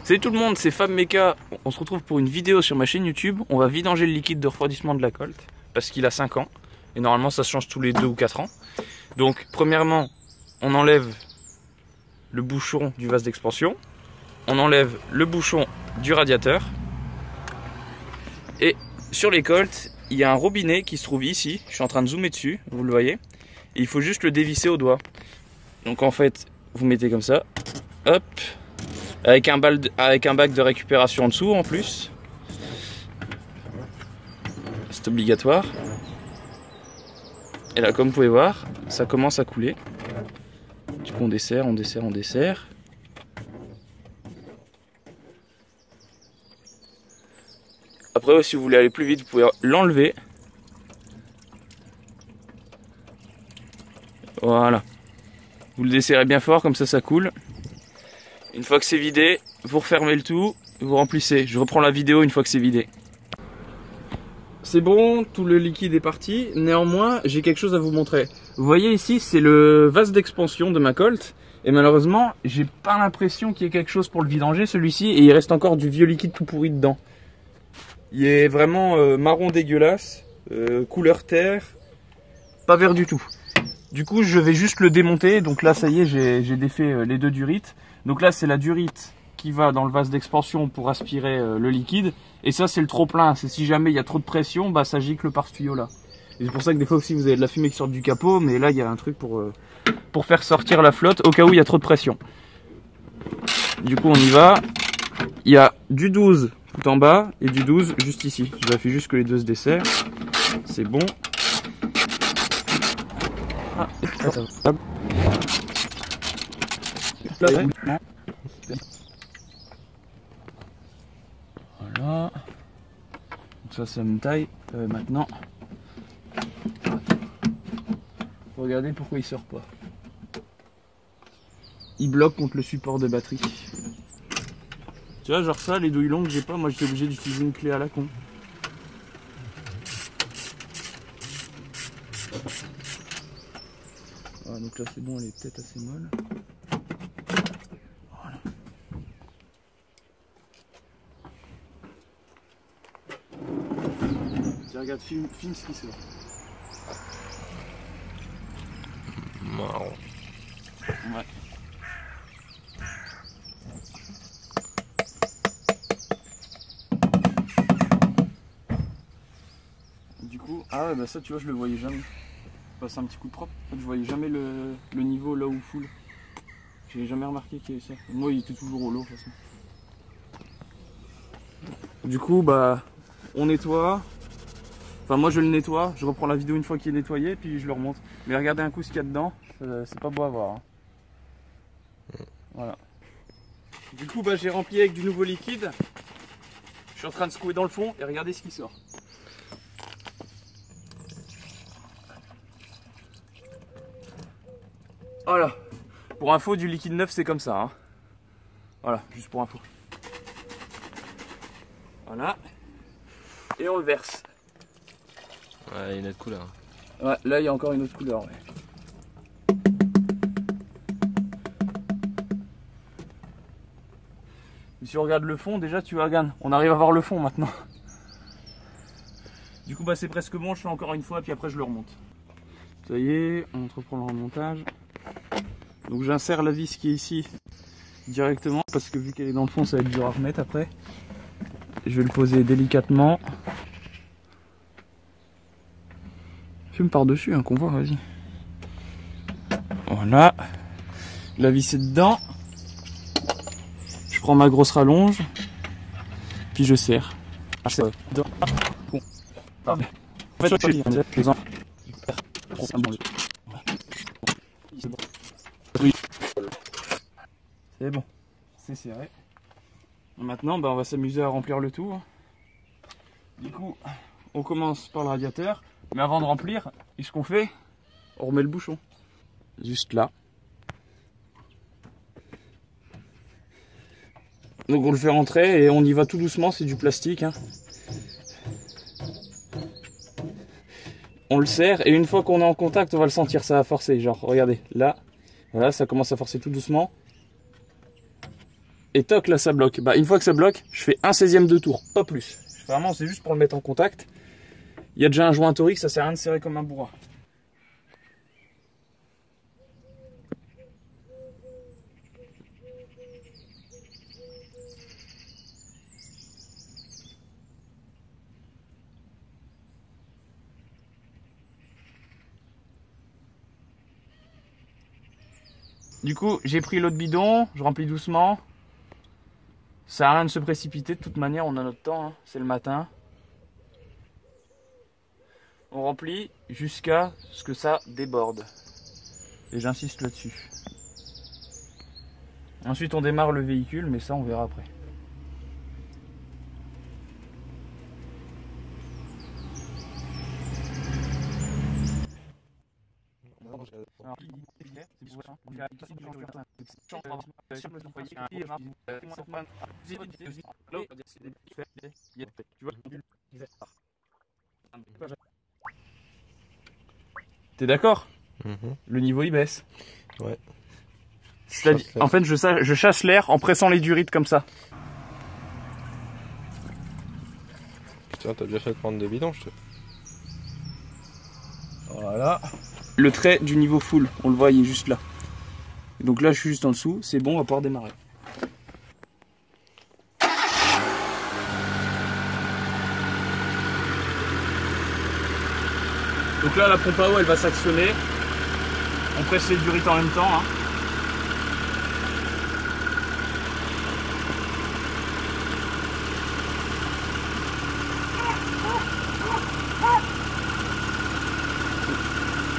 Salut tout le monde, c'est Fab Mecha. On se retrouve pour une vidéo sur ma chaîne YouTube. On va vidanger le liquide de refroidissement de la Colt parce qu'il a 5 ans. Et normalement ça se change tous les 2 ou 4 ans. Donc premièrement, on enlève le bouchon du vase d'expansion. On enlève le bouchon du radiateur. Et sur les Colt, il y a un robinet qui se trouve ici. Je suis en train de zoomer dessus, vous le voyez. Et il faut juste le dévisser au doigt. Donc en fait, vous mettez comme ça. Hop. Avec un bac de récupération en dessous en plus. C'est obligatoire. Et là, comme vous pouvez voir, ça commence à couler. Du coup, on dessert, on dessert, on dessert. Après, si vous voulez aller plus vite, vous pouvez l'enlever. Voilà. Vous le desserrez bien fort, comme ça coule. Une fois que c'est vidé, vous refermez le tout, vous remplissez. Je reprends la vidéo une fois que c'est vidé. C'est bon, tout le liquide est parti. Néanmoins, j'ai quelque chose à vous montrer. Vous voyez ici, c'est le vase d'expansion de ma Colt. Et malheureusement, j'ai pas l'impression qu'il y ait quelque chose pour le vidanger, celui-ci. Et il reste encore du vieux liquide tout pourri dedans. Il est vraiment marron dégueulasse, couleur terre, pas vert du tout. Du coup, je vais juste le démonter. Donc là, ça y est, j'ai défait les deux durites. Donc là, c'est la durite qui va dans le vase d'expansion pour aspirer le liquide. Et ça, c'est le trop-plein. C'est si jamais il y a trop de pression, bah ça gicle par ce tuyau-là. Et c'est pour ça que des fois aussi, vous avez de la fumée qui sort du capot. Mais là, il y a un truc pour faire sortir la flotte au cas où il y a trop de pression. Du coup, on y va. Il y a du 12 tout en bas et du 12 juste ici. Je vérifie juste que les deux se desserrent. C'est bon. Ah, ça va. Voilà. Donc ça me taille. Maintenant, regardez pourquoi il sort pas. Il bloque contre le support de batterie. Tu vois, genre ça, les douilles longues, j'ai pas. Moi, j'étais obligé d'utiliser une clé à la con. Voilà, donc là, c'est bon, elle est peut-être assez molle. Voilà. Tiens, regarde, filme ce qui sort. Marron. Ouais. Du coup, ah ouais, bah ça tu vois, je le voyais jamais. Je passe un petit coup de propre. En fait, je voyais jamais le niveau là où full. J'ai jamais remarqué qu'il y avait ça. Moi, il était toujours au lot de toute façon. Du coup, bah, on nettoie. Enfin, moi je le nettoie. Je reprends la vidéo une fois qu'il est nettoyé, puis je le remonte. Mais regardez un coup ce qu'il y a dedans. C'est pas beau à voir. Hein. Voilà. Du coup, bah, j'ai rempli avec du nouveau liquide. Je suis en train de secouer dans le fond et regardez ce qui sort. Voilà. Pour info, du liquide neuf, c'est comme ça. Hein. Voilà, juste pour info. Voilà. Et on le verse. Ouais, il y a une autre couleur. Ouais, là, il y a encore une autre couleur. Ouais. Et si on regarde le fond, déjà, tu vois, regarde, on arrive à voir le fond maintenant. Du coup, bah, c'est presque bon. Je fais encore une fois, puis après, je le remonte. Ça y est, on reprend le remontage. Donc j'insère la vis qui est ici directement parce que vu qu'elle est dans le fond, ça va être dur à remettre après. Je vais le poser délicatement. Fume par-dessus, hein, qu'on voit, vas-y. Voilà. La vis est dedans. Je prends ma grosse rallonge. Puis je serre. C'est bon, c'est serré. Maintenant, bah, on va s'amuser à remplir le tout. Du coup, on commence par le radiateur. Mais avant de remplir, ce qu'on fait, on remet le bouchon. Juste là. Donc on le fait rentrer et on y va tout doucement, c'est du plastique. Hein. On le serre et une fois qu'on est en contact, on va le sentir, ça va forcer. Genre, regardez, là, voilà, ça commence à forcer tout doucement. et toc, là ça bloque. Bah, une fois que ça bloque, je fais 1/16e de tour, pas plus. Vraiment, c'est juste pour le mettre en contact. Il y a déjà un joint torique, ça sert à rien de serrer comme un bourrin. Du coup, j'ai pris l'autre bidon, je remplis doucement. Ça sert à rien de se précipiter, de toute manière, on a notre temps, hein. C'est le matin. On remplit jusqu'à ce que ça déborde. Et j'insiste là-dessus. Ensuite, on démarre le véhicule, mais ça, on verra après. T'es d'accord? Le niveau il baisse. Ouais. C'est-à-dire, en fait, je chasse l'air en pressant les durites comme ça. Putain, t'as bien fait de prendre des bidons, je te. Voilà. Le trait du niveau full, on le voit, il est juste là. Et donc là, je suis juste en dessous, c'est bon, on va pouvoir démarrer. Donc là, la pompe à eau, elle va s'actionner. On presse les durites en même temps. Hein.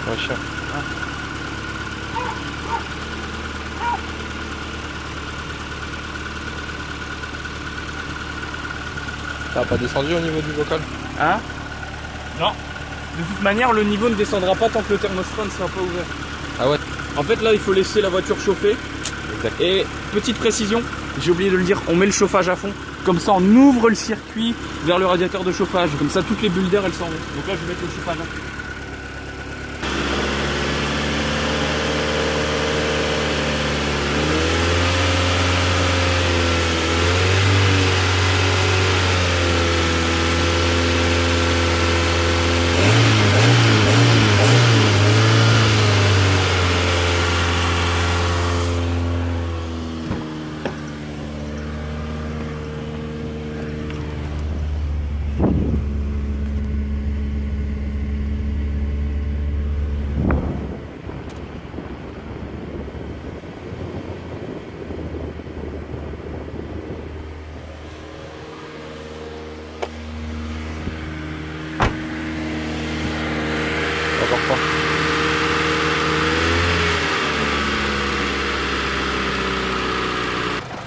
Ouais, chien. T'as pas descendu au niveau du bocal? Hein? Non. De toute manière, le niveau ne descendra pas tant que le thermostat ne sera pas ouvert. Ah ouais? En fait, là, il faut laisser la voiture chauffer. Exact. Et petite précision, j'ai oublié de le dire, on met le chauffage à fond. Comme ça, on ouvre le circuit vers le radiateur de chauffage. Comme ça, toutes les bulles d'air, elles s'en vont. Donc là, je vais mettre le chauffage à fond.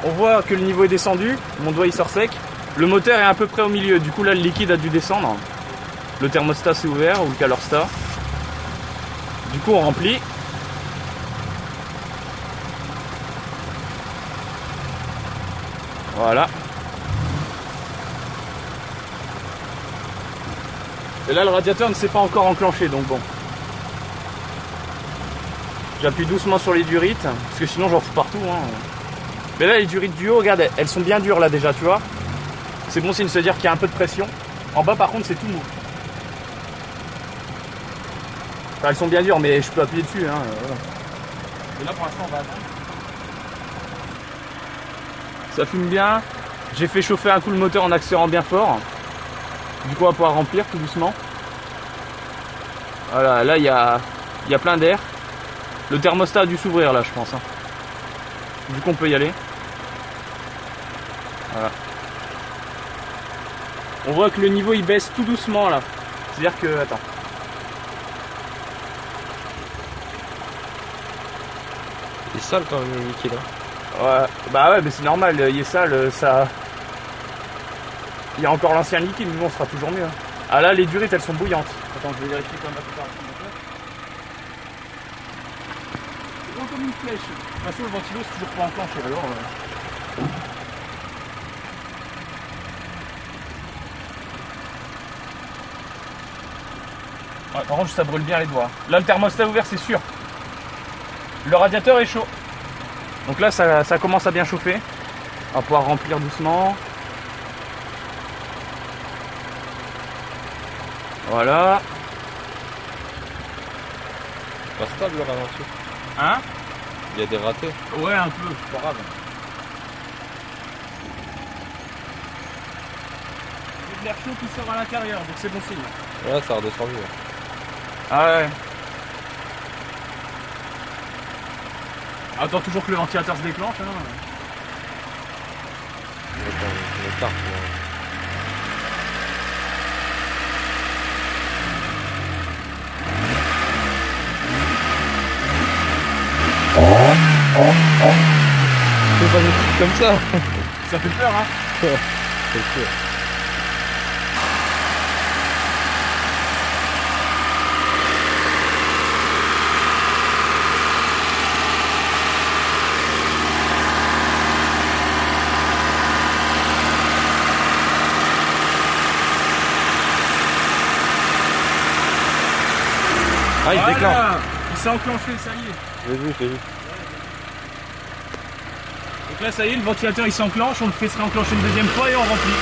On voit que le niveau est descendu, mon doigt il sort sec. Le moteur est à peu près au milieu, du coup là le liquide a dû descendre. Le thermostat s'est ouvert, ou le calorstat. Du coup on remplit. Voilà. Et là le radiateur ne s'est pas encore enclenché, donc bon. J'appuie doucement sur les durites, parce que sinon j'en fous partout. Hein. Mais là les durites du haut, regarde, elles sont bien dures là déjà, tu vois. C'est bon signe de se dire qu'il y a un peu de pression. En bas par contre c'est tout mou. Enfin, elles sont bien dures mais je peux appuyer dessus. Hein, voilà. Et là pour l'instant on va attendre. Ça fume bien. J'ai fait chauffer un coup le moteur en accélérant bien fort. Du coup on va pouvoir remplir tout doucement. Voilà, là il y a plein d'air. Le thermostat a dû s'ouvrir là je pense. Hein. Du coup on peut y aller. Voilà. On voit que le niveau il baisse tout doucement là. C'est-à-dire que... Attends. Il est sale quand même le liquide. Hein. Ouais, bah ouais mais c'est normal, il est sale, ça... Il y a encore l'ancien liquide, mais bon, ce sera toujours mieux. Hein. Ah là les durites elles sont bouillantes. Attends, je vais vérifier quand même la préparation du moteur. C'est gros comme une flèche. De toute façon le ventilo c'est toujours pas enclenché alors... Ouais, par contre ça brûle bien les doigts. Là le thermostat est ouvert c'est sûr. Le radiateur est chaud. Donc là ça commence à bien chauffer. On va pouvoir remplir doucement. Voilà. Pas stable le ralenti. Hein? Il y a des ratés. Ouais, un peu, c'est pas grave. Il y a de l'air chaud qui sort à l'intérieur, donc c'est bon signe. Ouais, ça a redescendu. Ouais. Ah ouais. Attends toujours que le ventilateur se déclenche. Hein. On est tard, c'est pas des trucs comme ça. Ça fait peur, hein. C'est sûr. Ah, il déclenche. Il s'est enclenché, ça y est. J'ai vu. Donc là, ça y est, le ventilateur il s'enclenche, on le fait se réenclencher une deuxième fois et on remplit.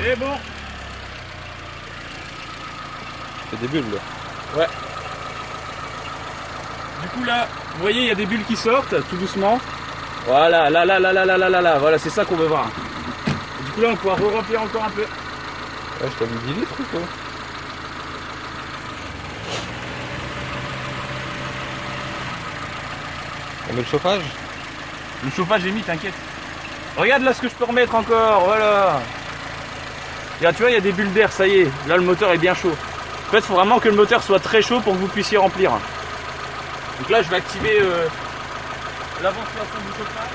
C'est bon. C'est des bulles là. Ouais. Du coup là, vous voyez, il y a des bulles qui sortent, tout doucement. Voilà, là, voilà, c'est ça qu'on veut voir. Et du coup là, on pourra re-remplir encore un peu. Ouais, je t'ai mis 10 litres ou quoi? On met le chauffage? Le chauffage est mis, t'inquiète. Regarde là ce que je peux remettre encore, voilà. Là, tu vois, il y a des bulles d'air, ça y est. Là, le moteur est bien chaud. En fait, il faut vraiment que le moteur soit très chaud pour que vous puissiez remplir. Donc là, je vais activer la ventilation du chauffage.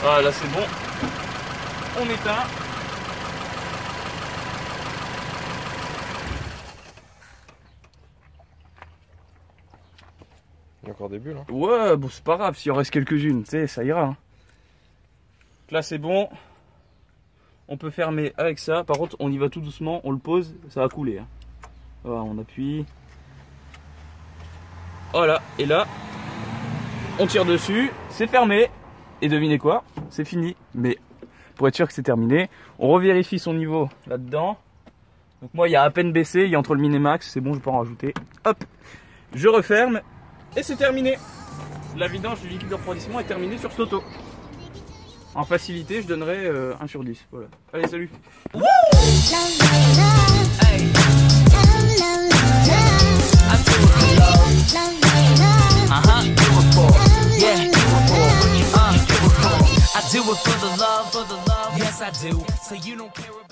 Voilà, c'est bon. On éteint. Il y a encore des bulles. Hein. Ouais, bon, c'est pas grave, s'il en reste quelques-unes, tu sais, ça ira. Hein. Là, c'est bon. On peut fermer avec ça. Par contre, on y va tout doucement, on le pose, ça va couler. Hein. Voilà, on appuie. Voilà, et là, on tire dessus, c'est fermé. Et devinez quoi? C'est fini. Mais pour être sûr que c'est terminé, on revérifie son niveau là-dedans. Donc moi, il y a à peine baissé, il y a entre le min et max, c'est bon, je peux en rajouter. Hop, je referme. Et c'est terminé. La vidange du liquide de refroidissement est terminée sur cette auto. En facilité, je donnerais 1 sur 10. Voilà. Allez, salut. I do it for the love, yes I do. So you don't care about